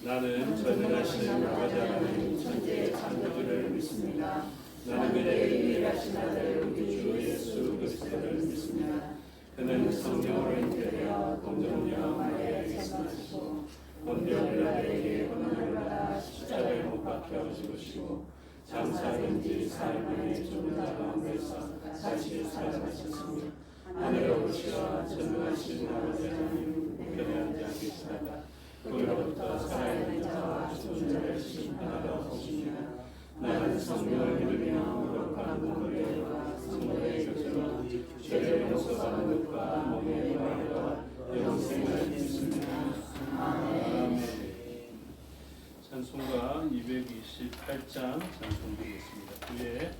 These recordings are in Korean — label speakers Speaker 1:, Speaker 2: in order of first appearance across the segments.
Speaker 1: 나는 전능하신 아버지 하나님 천지의 창조주를 믿습니다. 나는 그의 유일하신 아들 우리 주 예수 그리스도를 믿습니다. 그는 성령으로 잉태되어 동정녀 마리아에게서 나시고 본디오 빌라도에게 고난을 받아 십자가에 못 박혀 죽으시고 장사된지 사흘 만에 죽은 자 가운데서 다시 살아나셨으며 하늘에 오르시어 전능하신 아버지 하나님 우편에 앉아 계시다가 거기로부터 살아있는 자와 죽은 자를 심판하러 오시니라. 나는 성령을 믿으며 거룩한 공의와 성도의 교제로 죄를 용서받는 것과 몸의 부활과 영생을 믿습니다. 아멘. 찬송가 228장 찬송 드리겠습니다. 뒤에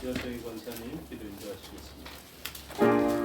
Speaker 1: 여정희 권사님 기도 인도하시겠습니다.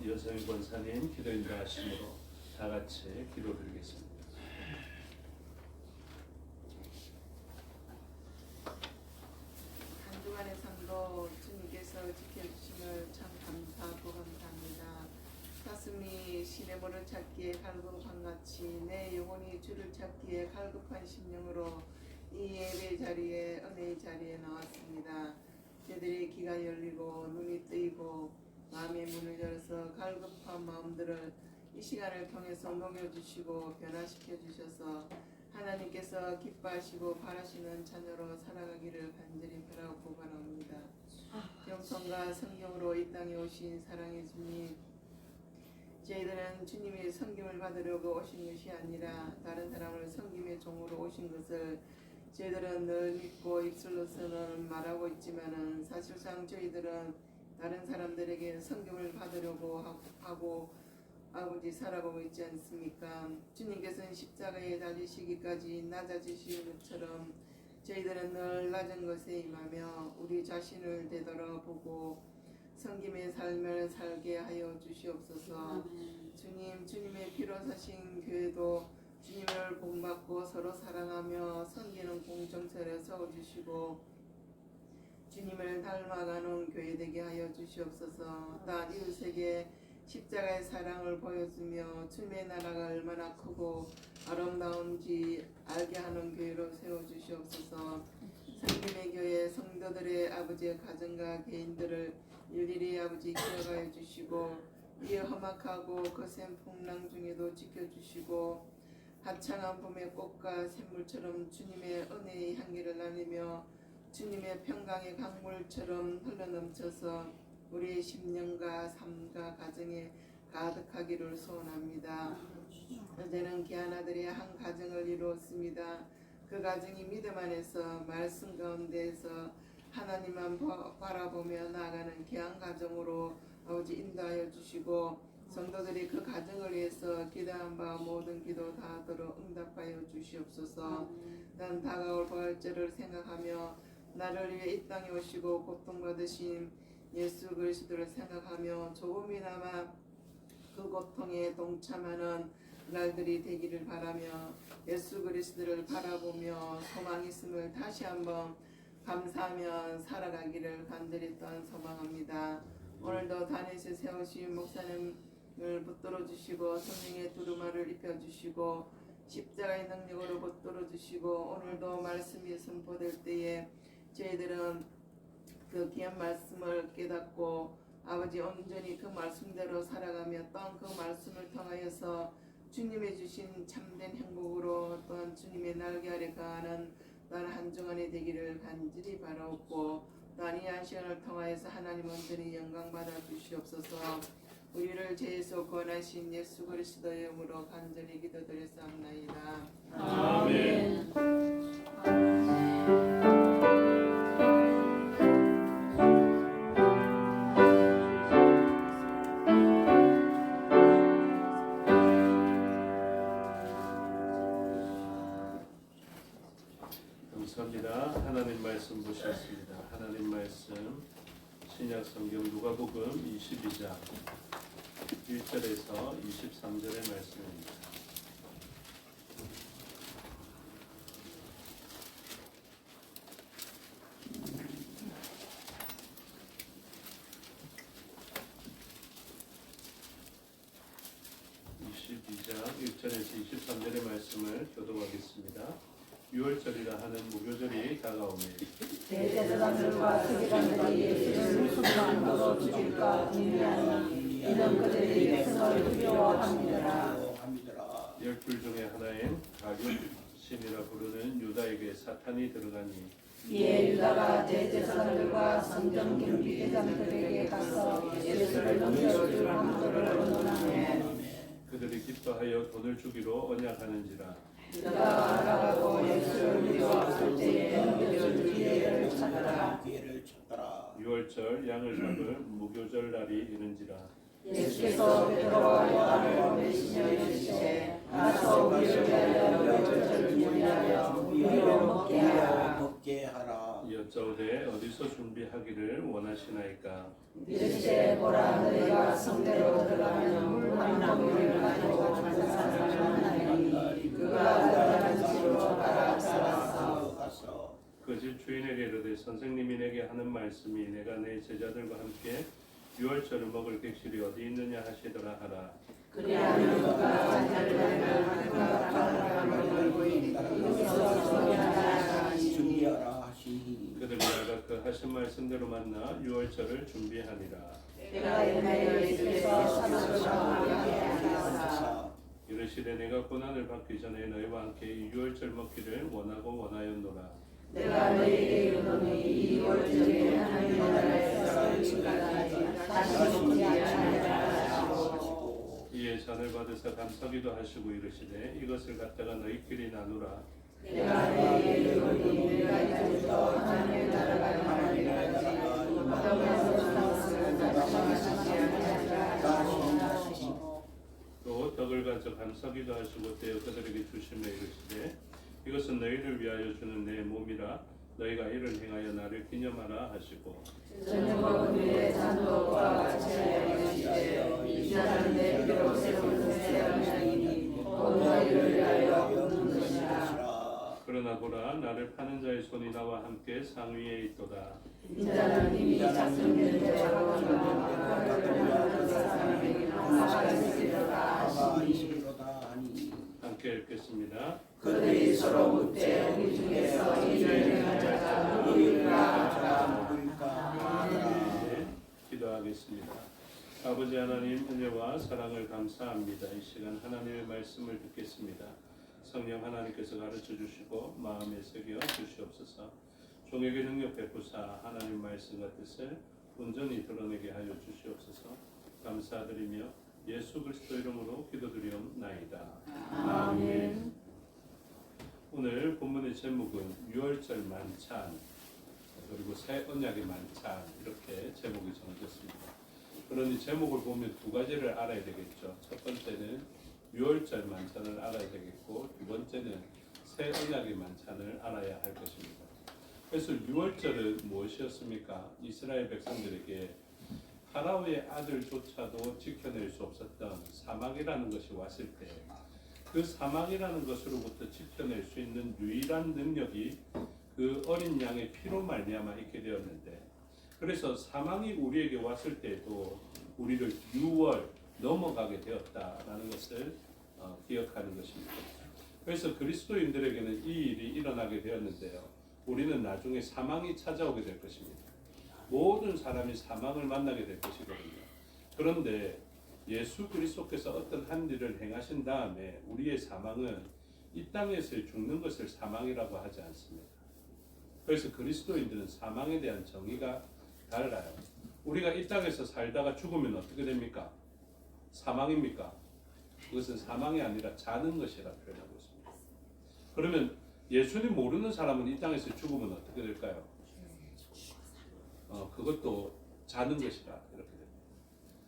Speaker 1: 여정희 권사님 기도 인도하심으로 다 같이 기도드리겠습니다.
Speaker 2: 한 주간의 삶도 주님께서 지켜주심을 참 감사하고 감사합니다. 가슴이 신의 모를 찾기에 갈급한 같이 내 영혼이 주를 찾기에 갈급한 심령으로 이 예배 자리에 은혜의 자리에 나왔습니다. 저들의 귀가 열리고 눈이 뜨이고 마음의 문을 열어서 갈급한 마음들을 이 시간을 통해서 녹여주시고 변화시켜 주셔서 하나님께서 기뻐하시고 바라시는 자녀로 살아가기를 간절히 바라고 바랍니다. 영성과 성경으로 이 땅에 오신 사랑의 주님, 저희들은 주님이 섬김을 받으려고 오신 것이 아니라 다른 사람을 섬김의 종으로 오신 것을 저희들은 늘 믿고 입술로서는 말하고 있지만은 사실상 저희들은 다른 사람들에게 섬김을 받으려고 하고 아버지 살아가고 있지 않습니까? 주님께서는 십자가에 달리시기까지 낮아지신 것처럼 저희들은 늘 낮은 것에 임하며 우리 자신을 되돌아보고 섬김의 삶을 살게 하여 주시옵소서. 주님, 주님의 피로 사신 교회도 주님을 본받고 서로 사랑하며 섬기는 공동체를 세워주시고 주님을 닮아가는 교회 되게 하여 주시옵소서. 또한 이웃에게 십자가의 사랑을 보여주며 주님의 나라가 얼마나 크고 아름다운지 알게 하는 교회로 세워주시옵소서. 성김의 교회 성도들의 아버지의 가정과 개인들을 일일이 아버지 기억하여 주시고 이 험악하고 거센 풍랑 중에도 지켜주시고 하찮은 봄의 꽃과 샘물처럼 주님의 은혜의 향기를 나누며 주님의 평강의 강물처럼 흘러넘쳐서 우리의 심령과 삶과 가정에 가득하기를 소원합니다. 어제는 귀한 아들이 한 가정을 이루었습니다. 그 가정이 믿음 안에서 말씀 가운데에서 하나님만 바라보며 나아가는 귀한 가정으로 아버지 인도하여 주시고 성도들이 그 가정을 위해서 기도한 바 모든 기도 다하도록 응답하여 주시옵소서. 난 다가올 부활절을 생각하며 나를 위해 이 땅에 오시고 고통받으신 예수 그리스도를 생각하며 조금이나마 그 고통에 동참하는 날들이 되기를 바라며 예수 그리스도를 바라보며 소망 있음을 다시 한번 감사하며 살아가기를 간절히 또한 소망합니다. 오늘도 단에서 세우신 목사님을 붙들어 주시고 성령의 두루마를 입혀 주시고 십자가의 능력으로 붙들어 주시고 오늘도 말씀이 선포될 때에 저희들은 그 귀한 말씀을 깨닫고 아버지 온전히 그 말씀대로 살아가며 또한 그 말씀을 통하여서 주님의 주신 참된 행복으로 또한 주님의 날개 아래 가는 또한 한 주간이 되기를 간절히 바라옵고 또한 이 한 시간을 통하여서 하나님 온전히 영광 받아 주시옵소서. 우리를 죄에서 구원하신 예수 그리스도의 이름으로 간절히 기도드렸사옵나이다.
Speaker 1: 아멘. 감사합니다. 하나님 말씀 보시겠습니다. 하나님 말씀 신약 성경 누가복음 22장 1절에서 23절의 말씀입니다. (22장) 1절에서 23절의 말씀을 교독하겠습니다. 6월절이라 하는 무교절이 다가오매
Speaker 3: 대제사장들과 서기관들이 예수를 순간으로 죽일까 궁리하니 이는 그들의 백성을 두려워함이더라.
Speaker 1: 12 중에 하나인 가룟신이라 부르는 유다에게 사탄이 들어가니
Speaker 3: 이에 유다가 대제사장들과 성전 경비대장들에게 가서 예수를 넘겨줄 방도를 의논하며
Speaker 1: 그들이 기뻐하여 돈을 주기로 언약하는지라.
Speaker 3: 유다가 알아가고 예수를 미워할 때에 넘겨줄 기회를 찾더라.
Speaker 1: 6월절 양을 잡을 무교절 날이 이른지라.
Speaker 3: 예수께서 베드로와 요한을 보내시며 이르시되 가서 우리를 위하여 무교절을 준비하여 우리로 먹게 하라.
Speaker 1: 여짜오되 어디서 준비하기를 원하시나이까.
Speaker 3: 이르시되 보라 너희가 성대로 들어가면 물 한 나무를 가지고 가는 사람을 만나니 그가 들어가는 집으로 따라잡아서
Speaker 1: 그 집 주인에게 이르되 선생님이 내게 하는 말씀이 내가 내 제자들과 함께 6월절을 먹을 객실이 어디 있느냐 하시더라 하라.
Speaker 3: 그리하면 그가 잔자를 들고 그가 가라가는 걸고 이곳에서 준비하라 하시니
Speaker 1: 그들이 나가 그 하신 말씀대로 만나 6월절을 준비하니라.
Speaker 3: 때가 옛날에 예수께서 사람을 하게 하사
Speaker 1: 이르시되 내가 고난을 받기 전에 너희와 함께 이 6월절 먹기를 원하였노라.
Speaker 3: 내가 너희에게 이르노니 이 월절에 하나님의 나라에서 지금까지 다시 먹지 아니하리라 하시고
Speaker 1: 이에 잔을 받으사 감사기도 하시고 이르시되 이것을 갖다가 너희끼리 나누라.
Speaker 3: 내가 너희에게 이르노니 내가 이제부터 하나님의 나라가 임하리까지 마음에서 상승을 다시 마시지 아니하리라 하시고
Speaker 1: 또 떡을 가져 감사기도 하시고 떼어 그들에게 주시며 이르시되 이것은 너희를 위하여 주는 내 몸이라. 너희가 이를 행하여 나를 기념하라 하시고
Speaker 3: 저녁 금요일에 잔도와 같이 이르시되 이 잔은 내 피로 세운 새 언약이니 곧 너희를 위하여 붓는 것이라.
Speaker 1: 그러나 보라 나를 파는 자의 손이 나와 함께 상위에 있도다.
Speaker 3: 인자는 이미 작성된 대로
Speaker 1: 함께 읽겠습니다.
Speaker 3: 그들이 서로 묻되 우리 중에서 이를 행할 자가 누구일까?
Speaker 1: 네, 기도하겠습니다. 아버지 하나님 은혜와 사랑을 감사합니다. 이 시간 하나님의 말씀을 듣겠습니다. 성령 하나님께서 가르쳐 주시고 마음에 새겨 주시옵소서. 종에게 능력 베푸사 하나님 말씀과 뜻을 온전히 드러내게 하여 주시옵소서. 감사드리며 예수 그리스도 이름으로 기도드리옵나이다.
Speaker 3: 아멘.
Speaker 1: 오늘 본문의 제목은 유월절 만찬 그리고 새 언약의 만찬 이렇게 제목이 정해졌습니다. 그러니 제목을 보면 두 가지를 알아야 되겠죠. 첫 번째는 유월절 만찬을 알아야 되겠고 두 번째는 새 언약의 만찬을 알아야 할 것입니다. 그래서 유월절은 무엇이었습니까? 이스라엘 백성들에게 파라오의 아들조차도 지켜낼 수 없었던 사막이라는 것이 왔을 때 그 사막이라는 것으로부터 지켜낼 수 있는 유일한 능력이 그 어린 양의 피로 말미암아 있게 되었는데, 그래서 사망이 우리에게 왔을 때도 우리를 6월 넘어가게 되었다라는 것을 기억하는 것입니다. 그래서 그리스도인들에게는 이 일이 일어나게 되었는데요, 우리는 나중에 사망이 찾아오게 될 것입니다. 모든 사람이 사망을 만나게 될 것이거든요. 그런데 예수 그리스도께서 어떤 한 일을 행하신 다음에 우리의 사망은 이 땅에서 죽는 것을 사망이라고 하지 않습니다. 그래서 그리스도인들은 사망에 대한 정의가 달라요. 우리가 이 땅에서 살다가 죽으면 어떻게 됩니까? 사망입니까? 그것은 사망이 아니라 자는 것이라 표현하고 있습니다. 그러면 예수님 모르는 사람은 이 땅에서 죽으면 어떻게 될까요? 그것도 자는 것이라 이렇게 됩니다.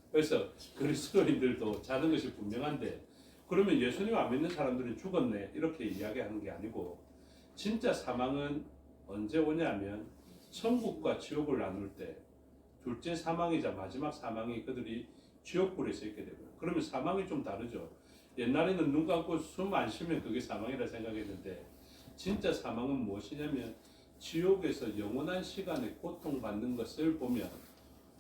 Speaker 1: 그래서 그리스도인들도 자는 것이 분명한데, 그러면 예수님 안 믿는 사람들은 죽었네 이렇게 이야기하는 게 아니고, 진짜 사망은 언제 오냐면 천국과 지옥을 나눌 때 둘째 사망이자 마지막 사망이 그들이 지옥불에서 있게 되고요. 그러면 사망이 좀 다르죠. 옛날에는 눈 감고 숨 안 쉬면 그게 사망이라 생각했는데, 진짜 사망은 무엇이냐면 지옥에서 영원한 시간에 고통받는 것을 보면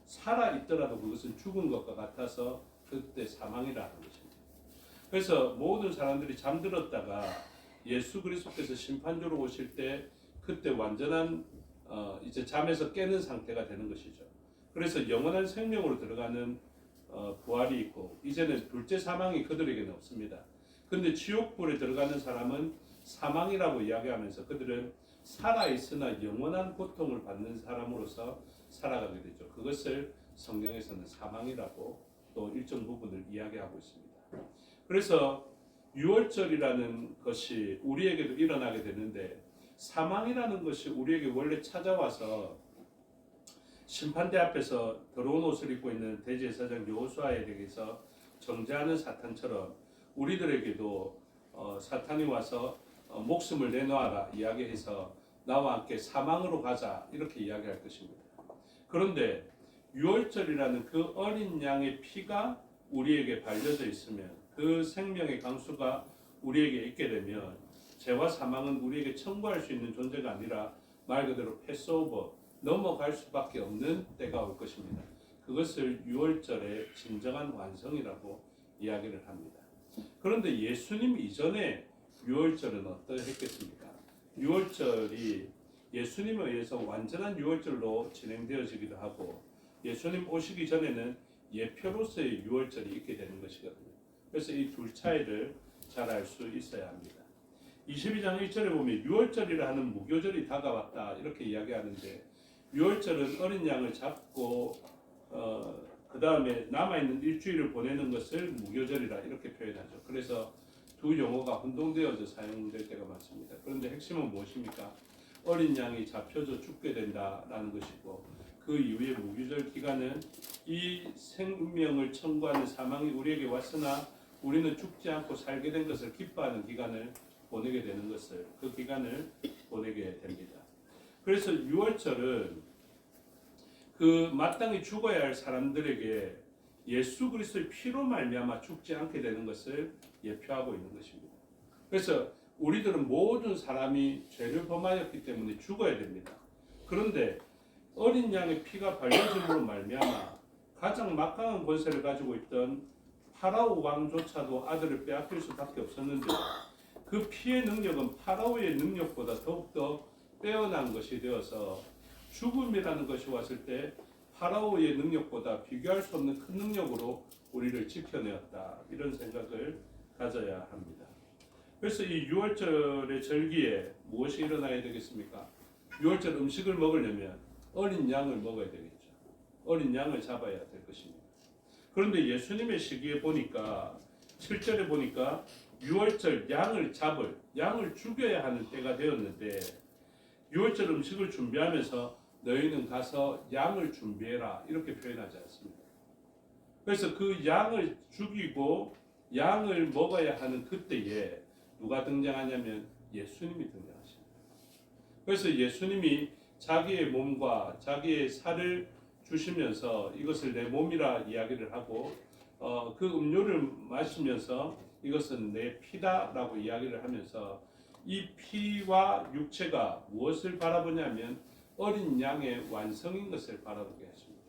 Speaker 1: 살아있더라도 그것은 죽은 것과 같아서 그때 사망이라는 것입니다. 그래서 모든 사람들이 잠들었다가 예수 그리스도께서 심판주로 오실 때 그때 완전한 이제 잠에서 깨는 상태가 되는 것이죠. 그래서 영원한 생명으로 들어가는 부활이 있고, 이제는 둘째 사망이 그들에게는 없습니다. 그런데 지옥불에 들어가는 사람은 사망이라고 이야기하면서 그들은 살아있으나 영원한 고통을 받는 사람으로서 살아가게 되죠. 그것을 성경에서는 사망이라고 또 일정 부분을 이야기하고 있습니다. 그래서 유월절이라는 것이 우리에게도 일어나게 되는데, 사망이라는 것이 우리에게 원래 찾아와서 심판대 앞에서 더러운 옷을 입고 있는 대제사장 여호수아에 대해서 정죄하는 사탄처럼 우리들에게도 사탄이 와서 목숨을 내놓아라 이야기해서 나와 함께 사망으로 가자 이렇게 이야기할 것입니다. 그런데 유월절이라는 그 어린 양의 피가 우리에게 발려져 있으면, 그 생명의 강수가 우리에게 있게 되면 죄와 사망은 우리에게 청구할 수 있는 존재가 아니라 말 그대로 패스오버, 넘어갈 수밖에 없는 때가 올 것입니다. 그것을 유월절의 진정한 완성이라고 이야기를 합니다. 그런데 예수님 이전에 유월절은 어떠했겠습니까? 유월절이 예수님에 의해서 완전한 유월절로 진행되어지기도 하고, 예수님 오시기 전에는 예표로서의 유월절이 있게 되는 것이거든요. 그래서 이 둘 차이를 잘 알 수 있어야 합니다. 22장 1절에 보면 유월절이라 하는 무교절이 다가왔다 이렇게 이야기하는데, 유월절은 어린 양을 잡고 그 다음에 남아있는 일주일을 보내는 것을 무교절이라 이렇게 표현하죠. 그래서 두 용어가 혼동되어서 사용될 때가 많습니다. 그런데 핵심은 무엇입니까? 어린 양이 잡혀져 죽게 된다라는 것이고, 그 이후에 무교절 기간은 이 생명을 청구하는 사망이 우리에게 왔으나 우리는 죽지 않고 살게 된 것을 기뻐하는 기간을 보내게 되는 것을, 그 기간을 보내게 됩니다. 그래서 유월절은 그 마땅히 죽어야 할 사람들에게 예수 그리스도의 피로 말미암아 죽지 않게 되는 것을 예표하고 있는 것입니다. 그래서 우리들은 모든 사람이 죄를 범하였기 때문에 죽어야 됩니다. 그런데 어린 양의 피가 발려짐으로 말미암아 가장 막강한 권세를 가지고 있던 파라오 왕조차도 아들을 빼앗길 수밖에 없었는데 그 피의 능력은 파라오의 능력보다 더욱더 빼어난 것이 되어서 죽음이라는 것이 왔을 때 파라오의 능력보다 비교할 수 없는 큰 능력으로 우리를 지켜내었다. 이런 생각을 가져야 합니다. 그래서 이 6월절의 절기에 무엇이 일어나야 되겠습니까? 6월절 음식을 먹으려면 어린 양을 먹어야 되겠죠. 어린 양을 잡아야 될 것입니다. 그런데 예수님의 시기에 보니까 7절에 보니까 6월절 양을 죽여야 하는 때가 되었는데 6월절 음식을 준비하면서 너희는 가서 양을 준비해라 이렇게 표현하지 않습니다. 그래서 그 양을 죽이고 양을 먹어야 하는 그때에 누가 등장하냐면 예수님이 등장하십니다. 그래서 예수님이 자기의 몸과 자기의 살을 주시면서 이것을 내 몸이라 이야기를 하고 그 음료를 마시면서 이것은 내 피다라고 이야기를 하면서 이 피와 육체가 무엇을 바라보냐면 어린 양의 완성인 것을 바라보게 하십니다.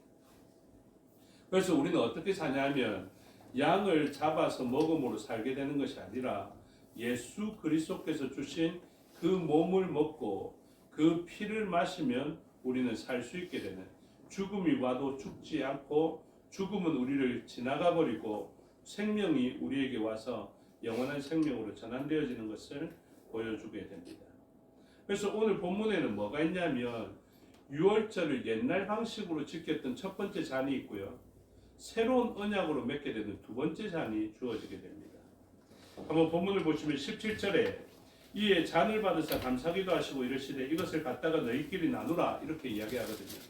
Speaker 1: 그래서 우리는 어떻게 사냐면 양을 잡아서 먹음으로 살게 되는 것이 아니라 예수 그리스도께서 주신 그 몸을 먹고 그 피를 마시면 우리는 살 수 있게 되는, 죽음이 와도 죽지 않고 죽음은 우리를 지나가 버리고 생명이 우리에게 와서 영원한 생명으로 전환되어지는 것을 보여주게 됩니다. 그래서 오늘 본문에는 뭐가 있냐면 6월절을 옛날 방식으로 지켰던 첫 번째 잔이 있고요. 새로운 언약으로 맺게 되는 두 번째 잔이 주어지게 됩니다. 한번 본문을 보시면 17절에 이에 잔을 받으사 감사기도 하시고 이르시되 이것을 갖다가 너희끼리 나누라 이렇게 이야기하거든요.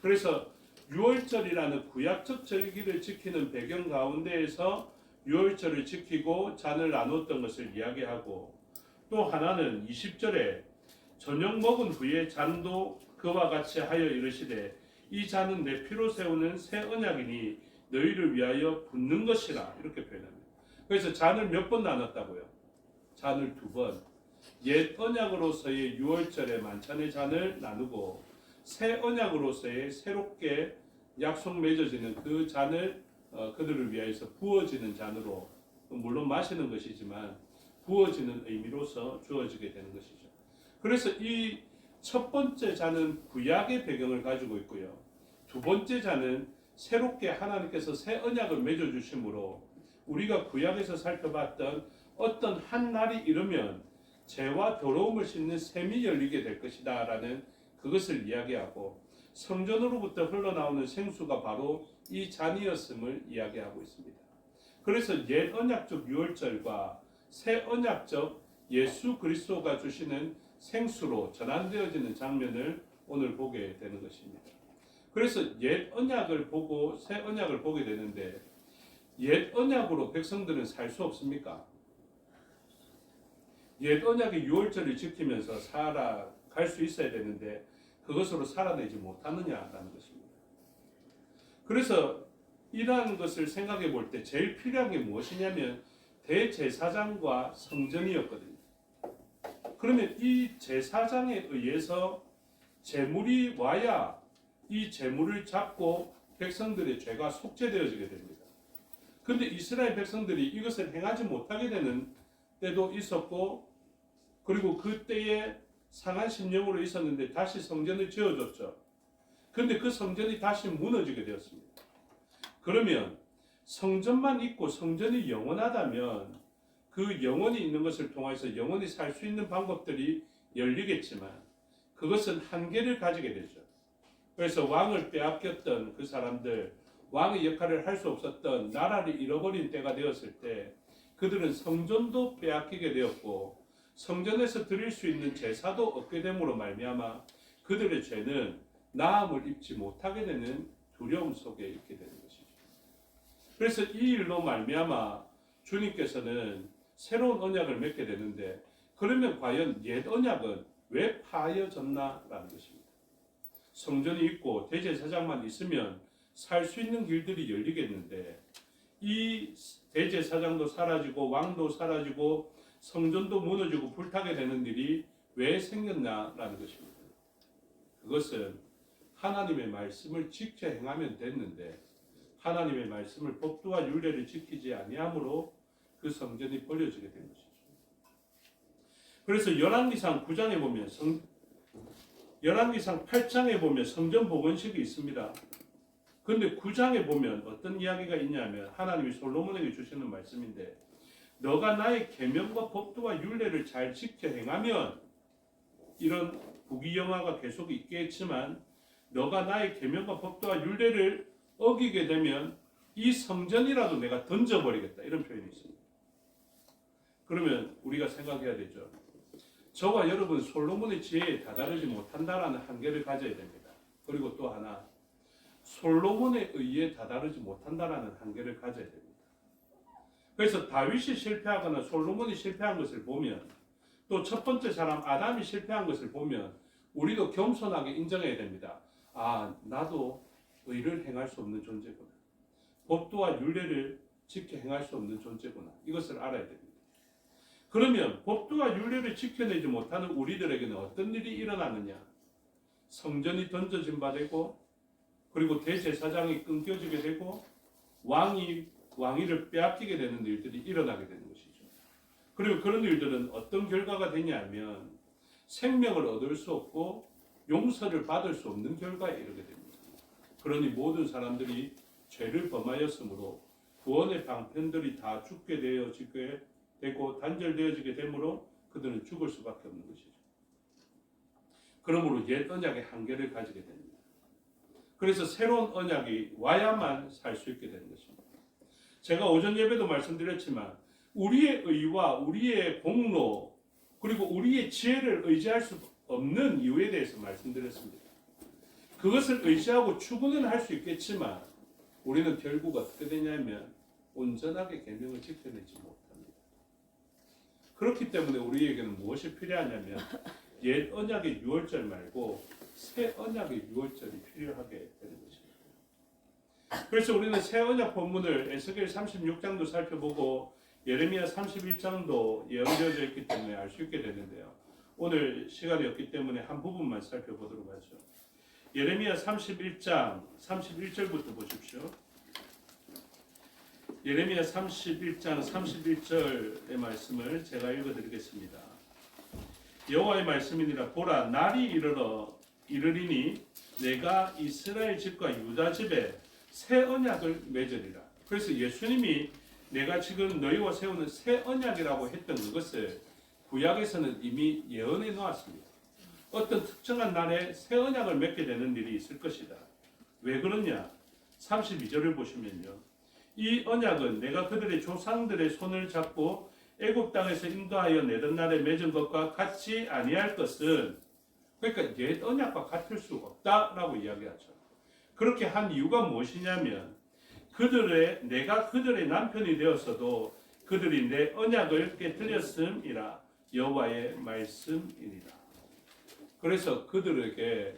Speaker 1: 그래서 6월절이라는 구약적 절기를 지키는 배경 가운데에서 6월절을 지키고 잔을 나누었던 것을 이야기하고 또 하나는 20절에 저녁 먹은 후에 잔도 그와 같이 하여 이르시되 이 잔은 내 피로 세우는 새 언약이니 너희를 위하여 붓는 것이라 이렇게 표현합니다. 그래서 잔을 몇 번 나눴다고요? 잔을 두 번. 옛 언약으로서의 6월절의 만찬의 잔을 나누고 새 언약으로서의 새롭게 약속 맺어지는 그 잔을 그들을 위하여서 부어지는 잔으로, 물론 마시는 것이지만 부어지는 의미로서 주어지게 되는 것이죠. 그래서 이 첫 번째 잔은 구약의 배경을 가지고 있고요. 두 번째 잔은 새롭게 하나님께서 새 언약을 맺어주심으로 우리가 구약에서 살펴봤던 어떤 한 날이 이르면 죄와 더러움을 씻는 샘이 열리게 될 것이다 라는 그것을 이야기하고 성전으로부터 흘러나오는 생수가 바로 이 잔이었음을 이야기하고 있습니다. 그래서 옛 언약적 6월절과 새 언약적 예수 그리스도가 주시는 생수로 전환되어지는 장면을 오늘 보게 되는 것입니다. 그래서 옛 언약을 보고 새 언약을 보게 되는데 옛 언약으로 백성들은 살 수 없습니까? 옛 언약의 6월절을 지키면서 살아갈 수 있어야 되는데 그것으로 살아내지 못하느냐라는 것입니다. 그래서 이러한 것을 생각해 볼 때 제일 필요한 게 무엇이냐면 대제사장과 성전이었거든요. 그러면 이 제사장에 의해서 제물이 와야 이 제물을 잡고 백성들의 죄가 속죄되어지게 됩니다. 그런데 이스라엘 백성들이 이것을 행하지 못하게 되는 때도 있었고 그리고 그때에 상한 심령으로 있었는데 다시 성전을 지어줬죠. 그런데 그 성전이 다시 무너지게 되었습니다. 그러면 성전만 있고 성전이 영원하다면 그 영원히 있는 것을 통해서 영원히 살 수 있는 방법들이 열리겠지만 그것은 한계를 가지게 되죠. 그래서 왕을 빼앗겼던 그 사람들, 왕의 역할을 할 수 없었던 나라를 잃어버린 때가 되었을 때 그들은 성전도 빼앗기게 되었고 성전에서 드릴 수 있는 제사도 얻게 됨으로 말미암아 그들의 죄는 나음을 입지 못하게 되는 두려움 속에 있게 되는 것이죠. 그래서 이 일로 말미암아 주님께서는 새로운 언약을 맺게 되는데 그러면 과연 옛 언약은 왜 파여졌나라는 것입니다. 성전이 있고 대제사장만 있으면 살 수 있는 길들이 열리겠는데 이 대제사장도 사라지고 왕도 사라지고 성전도 무너지고 불타게 되는 일이 왜 생겼나라는 것입니다. 그것은 하나님의 말씀을 지켜 행하면 됐는데 하나님의 말씀을 법도와 율례를 지키지 아니함으로 그 성전이 버려지게 된 것이죠. 그래서 열왕기상 9장에 보면 열왕기상 8장에 보면 성전 복원식이 있습니다. 그런데 9장에 보면 어떤 이야기가 있냐면 하나님이 솔로몬에게 주시는 말씀인데 너가 나의 계명과 법도와 율례를 잘 지켜 행하면 이런 부귀영화가 계속 있겠지만 너가 나의 계명과 법도와 율례를 어기게 되면 이 성전이라도 내가 던져버리겠다 이런 표현이 있습니다. 그러면 우리가 생각해야 되죠. 저와 여러분 솔로몬의 지혜에 다다르지 못한다라는 한계를 가져야 됩니다. 그리고 또 하나 솔로몬의 의에 다다르지 못한다라는 한계를 가져야 됩니다. 그래서 다윗이 실패하거나 솔로몬이 실패한 것을 보면 또 첫 번째 사람 아담이 실패한 것을 보면 우리도 겸손하게 인정해야 됩니다. 아, 나도 의를 행할 수 없는 존재구나. 법도와 율례를 지켜 행할 수 없는 존재구나. 이것을 알아야 됩니다. 그러면 법도와 율례를 지켜내지 못하는 우리들에게는 어떤 일이 일어나느냐? 성전이 던져진 바 되고 그리고 대제사장이 끊겨지게 되고 왕위를 빼앗기게 되는 일들이 일어나게 되는 것이죠. 그리고 그런 일들은 어떤 결과가 되냐면 생명을 얻을 수 없고 용서를 받을 수 없는 결과에 이르게 됩니다. 그러니 모든 사람들이 죄를 범하였으므로 구원의 방편들이 다 죽게 되어지게 되고 단절되어지게 되므로 그들은 죽을 수밖에 없는 것이죠. 그러므로 옛 언약의 한계를 가지게 됩니다. 그래서 새로운 언약이 와야만 살 수 있게 되는 것입니다. 제가 오전 예배도 말씀드렸지만 우리의 의와 우리의 공로 그리고 우리의 지혜를 의지할 수 없는 이유에 대해서 말씀드렸습니다. 그것을 의지하고 추구는 할 수 있겠지만 우리는 결국 어떻게 되냐면 온전하게 계명을 지켜내지 못합니다. 그렇기 때문에 우리에게는 무엇이 필요하냐면 옛 언약의 유월절 말고 새 언약의 유월절이 필요하게 되는 것입니다. 그래서 우리는 새 언약 본문을 에스겔 36장도 살펴보고 예레미야 31장도 예언되어져 있기 때문에 알 수 있게 되는데요. 오늘 시간이 없기 때문에 한 부분만 살펴보도록 하죠. 예레미야 31장 31절부터 보십시오. 예레미야 31장 31절의 말씀을 제가 읽어드리겠습니다. 여호와의 말씀이니라. 보라, 날이 이르리니 내가 이스라엘 집과 유다 집에 새 언약을 맺으리라. 그래서 예수님이 내가 지금 너희와 세우는 새 언약이라고 했던 그것을 구약에서는 이미 예언해 놓았습니다. 어떤 특정한 날에 새 언약을 맺게 되는 일이 있을 것이다. 왜 그러냐? 32절을 보시면요. 이 언약은 내가 그들의 조상들의 손을 잡고 애굽 땅에서 인도하여 내던 날에 맺은 것과 같이 아니할 것은, 그러니까 옛 언약과 같을 수 없다라고 이야기하죠. 그렇게 한 이유가 무엇이냐면 내가 그들의 남편이 되었어도 그들이 내 언약을 깨뜨렸음이라. 여호와의 말씀이니라. 그래서 그들에게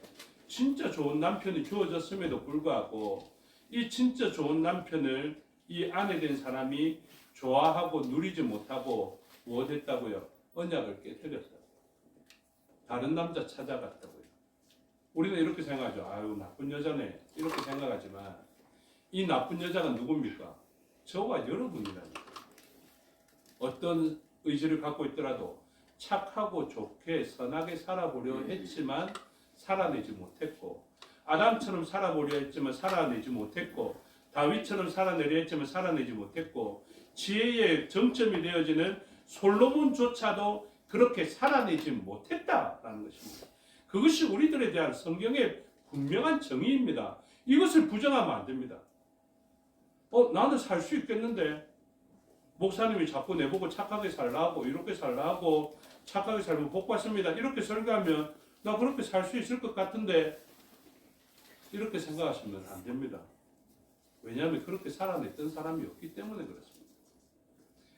Speaker 1: 진짜 좋은 남편이 주어졌음에도 불구하고 이 진짜 좋은 남편을 이 아내 된 사람이 좋아하고 누리지 못하고 무엇했다고요? 언약을 깨뜨렸다고. 다른 남자 찾아갔다고요. 우리는 이렇게 생각하죠. 아유, 나쁜 여자네. 이렇게 생각하지만 이 나쁜 여자가 누굽니까? 저와 여러분이라니까. 어떤 의지를 갖고 있더라도 착하고 좋게 선하게 살아보려 했지만 살아내지 못했고, 아담처럼 살아보려 했지만 살아내지 못했고, 다윗처럼 살아내려 했지만 살아내지 못했고, 지혜의 정점이 되어지는 솔로몬조차도 그렇게 살아내지 못했다라는 것입니다. 그것이 우리들에 대한 성경의 분명한 정의입니다. 이것을 부정하면 안 됩니다. 나는 살 수 있겠는데 목사님이 자꾸 내보고 착하게 살라고, 이렇게 살라고, 착하게 살면 복 받습니다, 이렇게 설교하면 나 그렇게 살 수 있을 것 같은데, 이렇게 생각하시면 안 됩니다. 왜냐하면 그렇게 살아냈던 사람이 없기 때문에 그렇습니다.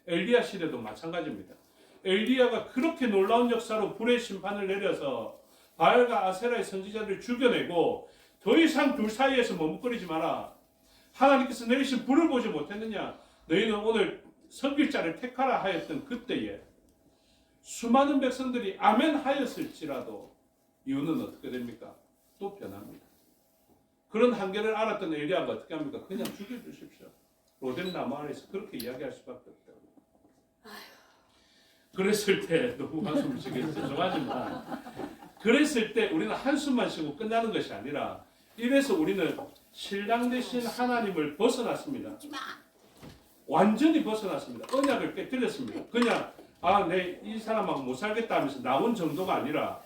Speaker 1: 엘리야 시대도 마찬가지입니다. 엘리야가 그렇게 놀라운 역사로 불의 심판을 내려서 바알과 아세라의 선지자들을 죽여내고 더 이상 둘 사이에서 머뭇거리지 마라. 하나님께서 내리신 불을 보지 못했느냐? 너희는 오늘 섬길 자를 택하라 하였던 그때에
Speaker 4: 수많은 백성들이 아멘 하였을지라도 이유는 어떻게 됩니까? 또 변합니다. 그런 한계를 알았던 엘리야가 어떻게 합니까? 그냥 죽여주십시오. 로뎀 나무 아래에서 그렇게 이야기할 수밖에 없다고. 그랬을 때 너무 한숨을 쉬겠죠. 죄송하지만 그랬을 때 우리는 한숨만 쉬고 끝나는 것이 아니라 이래서 우리는 신랑 되신 하나님을 벗어났습니다. 완전히 벗어났습니다. 언약을 깨뜨렸습니다. 그냥 내 이 사람하고 못 살겠다 하면서 나온 정도가 아니라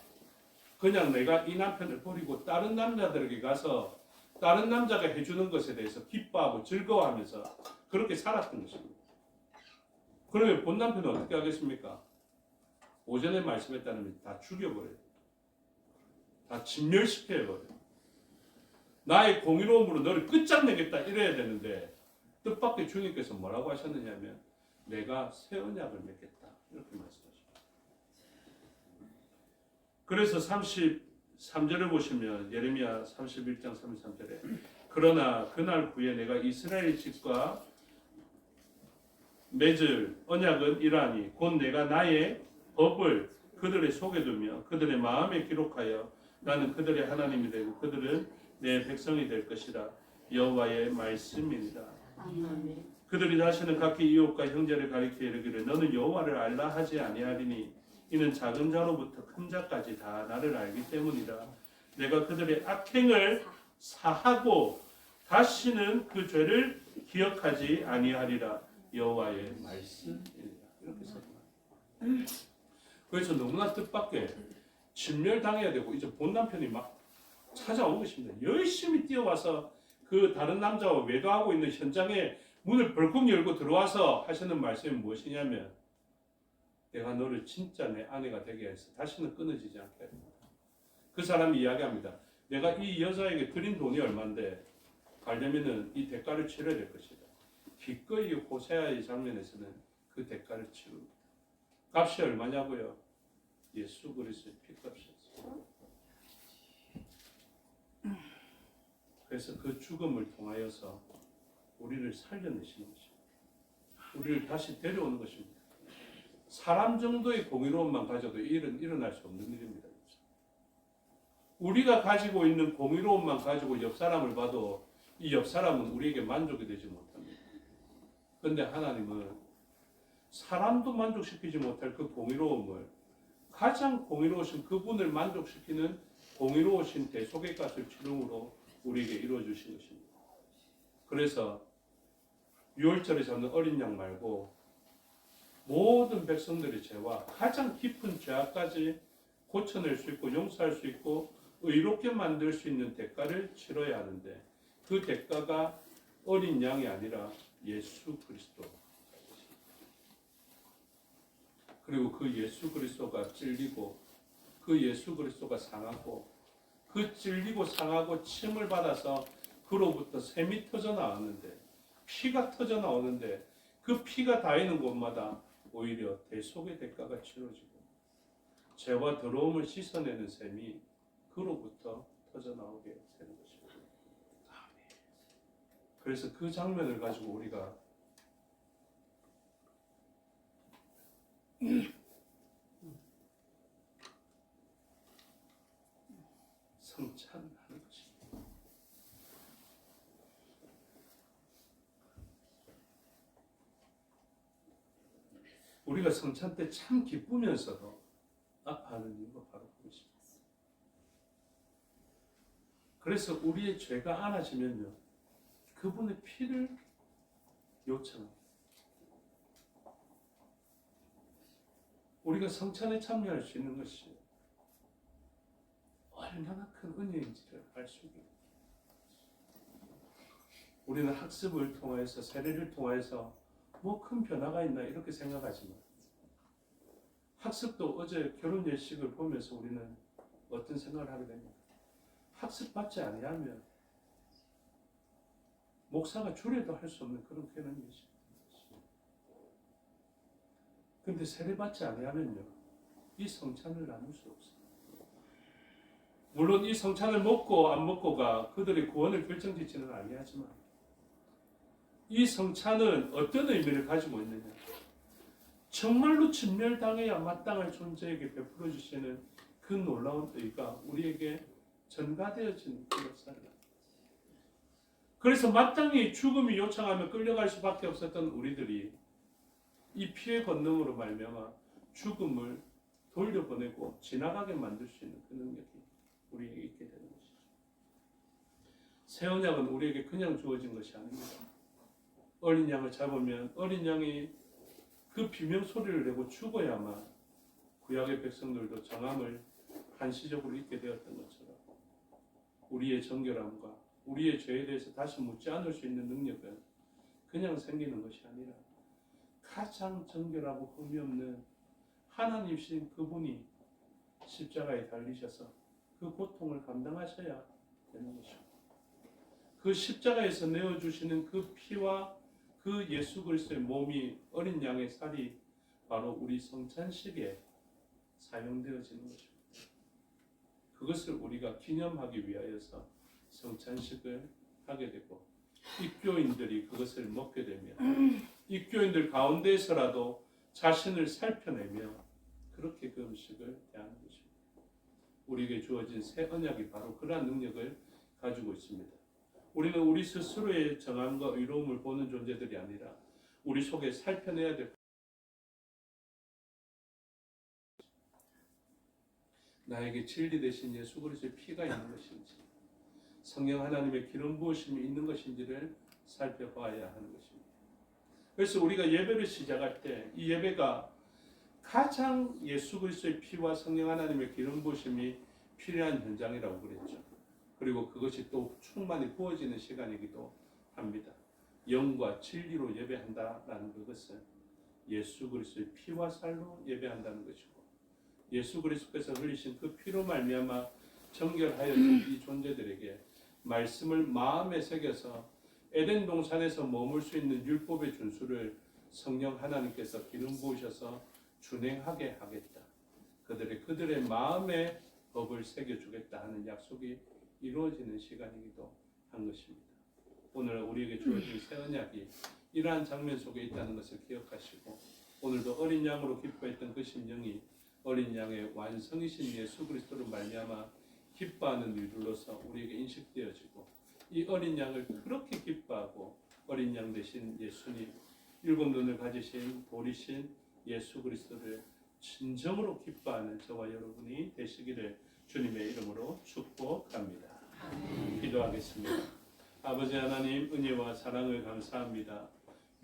Speaker 4: 그냥 내가 이 남편을 버리고 다른 남자들에게 가서 다른 남자가 해주는 것에 대해서 기뻐하고 즐거워하면서 그렇게 살았던 것입니다. 그러면 본 남편은 어떻게 하겠습니까? 오전에 말씀했다면 다 죽여버려요. 다 진멸시켜버려요. 나의 공의로움으로 너를 끝장내겠다 이래야 되는데 뜻밖의 주님께서 뭐라고 하셨느냐면 내가 새 언약을 맺겠다 이렇게 말씀하십니다. 그래서 33절을 보시면 예레미야 31장 33절에 그러나 그날 후에 내가 이스라엘 집과 맺을 언약은 이러하니 곧 내가 나의 법을 그들의 속에 두며 그들의 마음에 기록하여 나는 그들의 하나님이 되고 그들은 내 백성이 될 것이라 여호와의 말씀입니다. 그들이 다시는 각기 이웃과 형제를 가리켜 이르기를 너는 여호와를 알라 하지 아니하리니 이는 작은 자로부터 큰 자까지 다 나를 알기 때문이라. 내가 그들의 악행을 사하고 다시는 그 죄를 기억하지 아니하리라 여호와의 말씀입니다. 이렇게 썼습니다. 그래서 너무나 뜻밖의 진멸당해야 되고 이제 본 남편이 막 찾아온 것입니다. 열심히 뛰어와서 그 다른 남자와 외도하고 있는 현장에 문을 벌컥 열고 들어와서 하시는 말씀이 무엇이냐면 내가 너를 진짜 내 아내가 되게 해서 다시는 끊어지지 않게 합니다. 그 사람이 이야기합니다. 내가 이 여자에게 드린 돈이 얼마인데 가려면은 이 대가를 치러야 될 것이다. 기꺼이 호세아의 장면에서는 그 대가를 치릅니다. 값이 얼마냐고요? 예수 그리스도의 피값이었어요. 그래서 그 죽음을 통하여서 우리를 살려내시는 것입니다. 우리를 다시 데려오는 것입니다. 사람 정도의 공의로움만 가져도 일은 일어날 수 없는 일입니다. 우리가 가지고 있는 공의로움만 가지고 옆 사람을 봐도 이 옆 사람은 우리에게 만족이 되지 못합니다. 그런데 하나님은 사람도 만족시키지 못할 그 공의로움을 가장 공의로우신 그분을 만족시키는 공의로우신 대속의 값을 치름으로 우리에게 이루어주신 것입니다. 그래서 유월절에 잡는 어린 양 말고 모든 백성들의 죄와 가장 깊은 죄악까지 고쳐낼 수 있고 용서할 수 있고 의롭게 만들 수 있는 대가를 치러야 하는데 그 대가가 어린 양이 아니라 예수 그리스도. 그리고 그 예수 그리스도가 찔리고 그 예수 그리스도가 상하고 그 찔리고 상하고 침을 받아서 그로부터 샘이 터져 나왔는데 피가 터져 나오는데 그 피가 닿이는 곳마다 오히려 대속의 대가가 치러지고 죄와 더러움을 씻어내는 샘이 그로부터 터져 나오게 되는 것입니다. 그래서 그 장면을 가지고 우리가 성찬하는 것입니다. 우리가 성찬 때 참 기쁘면서도 아파하는 이유가 바로 그것입니다. 그래서 우리의 죄가 안아지면요, 그분의 피를 요청합니다. 우리가 성찬에 참여할 수 있는 것이 얼마나 큰 은혜인지를 알 수 있습니다. 우리는 학습을 통해서 세례를 통해서 뭐 큰 변화가 있나 이렇게 생각하지만 학습도 어제 결혼 예식을 보면서 우리는 어떤 생각을 하게 됩니까? 학습받지 아니하면 목사가 주례도 할 수 없는 그런 결혼 예식. 근데 세례받지 아니하면요, 이 성찬을 나눌 수 없어요. 물론 이 성찬을 먹고 안 먹고가 그들의 구원을 결정짓지는 아니하지만 이 성찬은 어떤 의미를 가지고 있느냐? 정말로 진멸당해야 마땅할 존재에게 베풀어 주시는 그 놀라운 의가 우리에게 전가되어진 역사를. 그래서 마땅히 죽음이 요청하며 끌려갈 수밖에 없었던 우리들이 이 피의 권능으로 말미암아 죽음을 돌려보내고 지나가게 만들 수 있는 그 능력이 우리에게 있게 되는 것이죠. 새 언약은 우리에게 그냥 주어진 것이 아닙니다. 어린 양을 잡으면 어린 양이 그 비명 소리를 내고 죽어야만 구약의 백성들도 정함을 한시적으로 잊게 되었던 것처럼 우리의 정결함과 우리의 죄에 대해서 다시 묻지 않을 수 있는 능력은 그냥 생기는 것이 아니라 가장 정결하고 흠이 없는 하나님이신 그분이 십자가에 달리셔서 그 고통을 감당하셔야 되는 것이고, 그 십자가에서 내어주시는 그 피와 그 예수 그리스도의 몸이 어린 양의 살이 바로 우리 성찬식에 사용되어지는 것입니다. 그것을 우리가 기념하기 위하여서 성찬식을 하게 되고, 입교인들이 그것을 먹게 되면 입교인들 가운데에서라도 자신을 살펴내며 그렇게 그 음식을 대하는 것입니다. 우리에게 주어진 새 언약이 바로 그러한 능력을 가지고 있습니다. 우리는 우리 스스로의 정함과 의로움을 보는 존재들이 아니라 우리 속에 살펴내야 될, 나에게 진리 되신 예수 그리스도의 피가 있는 것인지, 성령 하나님의 기름 부으심이 있는 것인지를 살펴봐야 하는 것입니다. 그래서 우리가 예배를 시작할 때 이 예배가 가장 예수 그리스도의 피와 성령 하나님의 기름 부으심이 필요한 현장이라고 그랬죠. 그리고 그것이 또 충만히 부어지는 시간이기도 합니다. 영과 진리로 예배한다라는 그것은 예수 그리스도의 피와 살로 예배한다는 것이고, 예수 그리스도께서 흘리신 그 피로 말미암아 정결하여진 이 존재들에게 말씀을 마음에 새겨서 에덴 동산에서 머물 수 있는 율법의 준수를 성령 하나님께서 기름 부으셔서 준행하게 하겠다. 그들의 마음에 법을 새겨주겠다 하는 약속이 이루어지는 시간이기도 한 것입니다. 오늘 우리에게 주어진 새 언약이 이러한 장면 속에 있다는 것을 기억하시고, 오늘도 어린 양으로 기뻐했던 그 심령이 어린 양의 완성이신 예수 그리스도로 말미암아 기뻐하는 일들로서 우리에게 인식되어지고, 이 어린 양을 그렇게 기뻐하고 어린 양 되신 예수님, 일곱 눈을 가지신 돌이신 예수 그리스도를 진정으로 기뻐하는 저와 여러분이 되시기를 주님의 이름으로 축복합니다. 기도하겠습니다. 아버지 하나님, 은혜와 사랑을 감사합니다.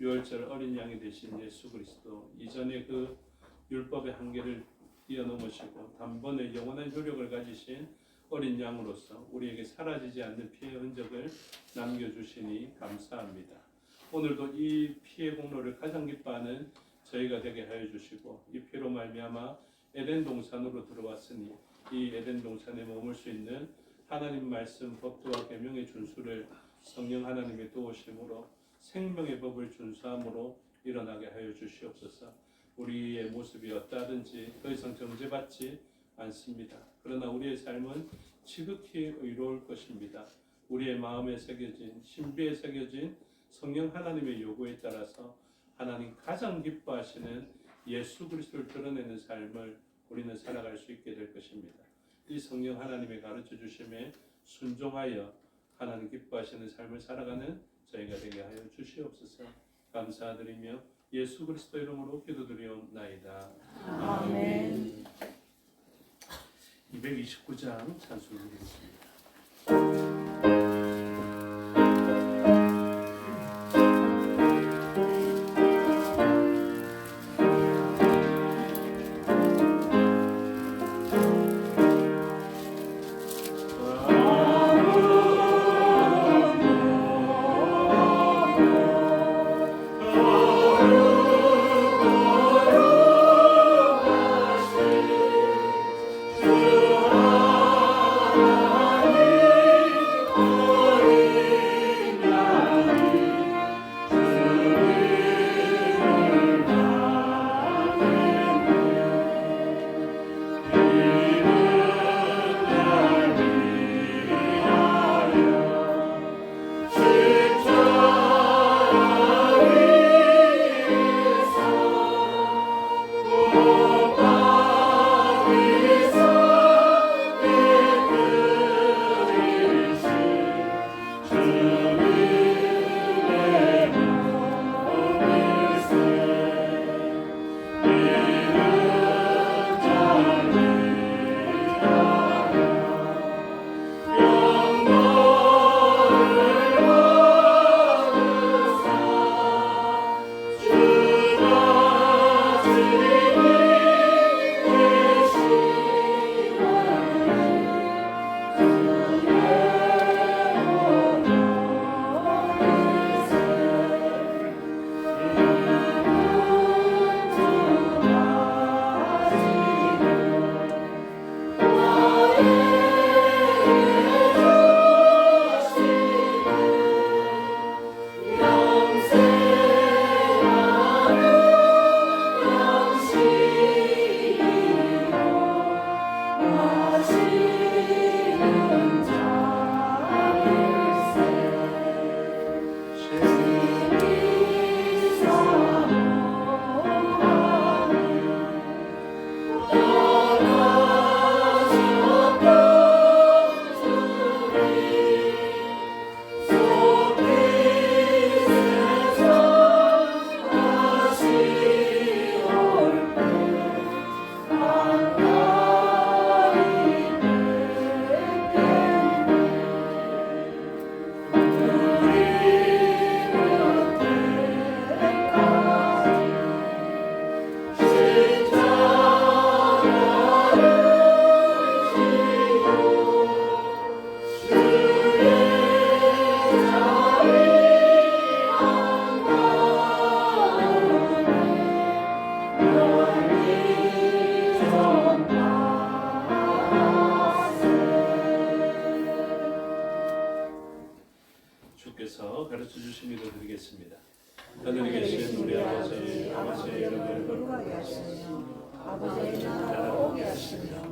Speaker 4: 유월절 어린 양이 되신 예수 그리스도, 이전에 그 율법의 한계를 뛰어넘으시고 단번에 영원한 효력을 가지신 어린 양으로서 우리에게 사라지지 않는 피의 흔적을 남겨주시니 감사합니다. 오늘도 이 피의 공로를 가장 기뻐하는 저희가 되게 하여 주시고, 이 피로 말미암아 에덴 동산으로 들어왔으니 이 에덴 동산에 머물 수 있는 하나님 말씀 법도와 계명의 준수를 성령 하나님의 도우심으로 생명의 법을 준수함으로 일어나게 하여 주시옵소서. 우리의 모습이 어떠하든지 더 이상 정죄받지 않습니다. 그러나 우리의 삶은 지극히 의로울 것입니다. 우리의 마음에 새겨진, 신비에 새겨진 성령 하나님의 요구에 따라서 하나님 가장 기뻐하시는 예수 그리스도를 드러내는 삶을 우리는 살아갈 수 있게 될 것입니다. 이 성령 하나님의 가르쳐 주심에 순종하여 하나님 기뻐하시는 삶을 살아가는 저희가 되게 하여 주시옵소서. 감사드리며 예수 그리스도 이름으로 기도드리옵나이다.
Speaker 3: 아멘.
Speaker 4: 229장 찬송 드리겠습니다.
Speaker 1: 아
Speaker 4: 성령님께서 가르쳐 주신 기도 드리겠습니다. 하늘에 계신 우리 아버지, 아버지의 이름을
Speaker 3: 거룩하게 하시며 아버지의 나라가 오게 하시며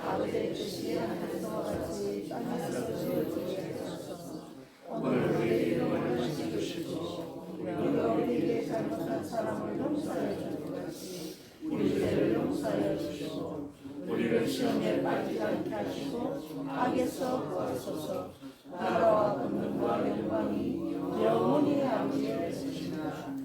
Speaker 3: 아버지의 뜻이 하늘에서 같이 땅에서도 이루어지소서.
Speaker 4: 오늘 우리에게 일용할 주시고
Speaker 3: 우리가 우리에게 잘못한 사람을 용서하여 줄 것 같이 우리 죄를 용서하여 주시고 우리를 시험에 빠지지 않게 하시고 악에서 구하소서. 나라와 권능과 영광이 영원히 아버지의 되시니라.